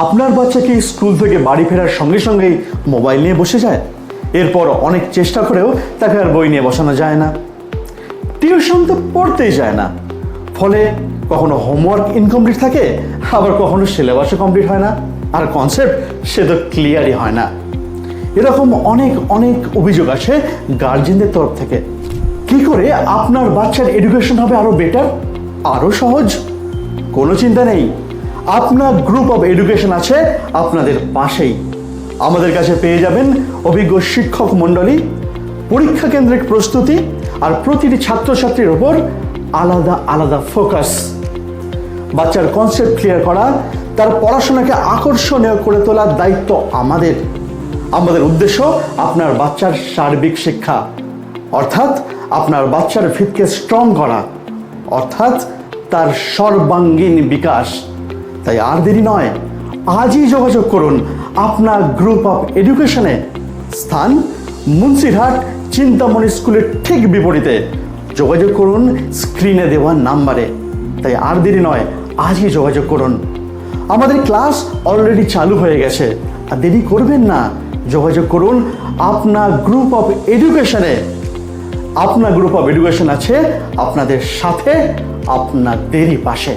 আপনার বাচ্চা কি স্কুল থেকে বাড়ি ফেরার সঙ্গে সঙ্গেই মোবাইল নিয়ে বসে যায়? এরপর অনেক চেষ্টা করেও তাকে আর বই নিয়ে বসানো যায় না। টিউশন তো পড়তেই যায় না, ফলে কখনো হোমওয়ার্ক ইনকমপ্লিট থাকে, আবার কখনো সিলেবাসও কমপ্লিট হয় না, আর কনসেপ্ট সে তো ক্লিয়ারই হয় না। এরকম অনেক অনেক অভিযোগ আসে গার্জেনদের তরফ থেকে। কি করে আপনার বাচ্চার এডুকেশন হবে আরো বেটার, আরো সহজ? কোনো চিন্তা নেই, আপনার গ্রুপ অফ এডুকেশন আছে আপনাদের পাশেই। আমাদের কাছে পেয়ে যাবেন অভিজ্ঞ শিক্ষক মণ্ডলী, পরীক্ষা কেন্দ্রিক প্রস্তুতি, আর প্রতিটি ছাত্রছাত্রীর ওপর আলাদা আলাদা ফোকাস। বাচ্চার কনসেপ্ট ক্লিয়ার করা, তার পড়াশোনাকে আকর্ষণীয় করে তোলার দায়িত্ব আমাদের। আমাদের উদ্দেশ্য আপনার বাচ্চার সার্বিক শিক্ষা, অর্থাৎ আপনার বাচ্চার ভিতকে স্ট্রং করা, অর্থাৎ তার সর্বাঙ্গীন বিকাশ। তাই আর দেরি নয়, আজই যোগাযোগ করুন আপনার গ্রুপ অফ এডুকেশনে। স্থান মুন্সিরহাট চিন্তামণি স্কুলের ঠিক বিপরীতে। যোগাযোগ করুন স্ক্রিনে দেওয়া নাম্বারে। তাই আর দেরি নয়, আজই যোগাযোগ করুন। আমাদের ক্লাস অলরেডি চালু হয়ে গেছে, আর দেরি করবেন না, যোগাযোগ করুন আপনার গ্রুপ অফ এডুকেশনে। আপনার গ্রুপ অফ এডুকেশন আছে আপনাদের সাথে, আপনাদেরই পাশে।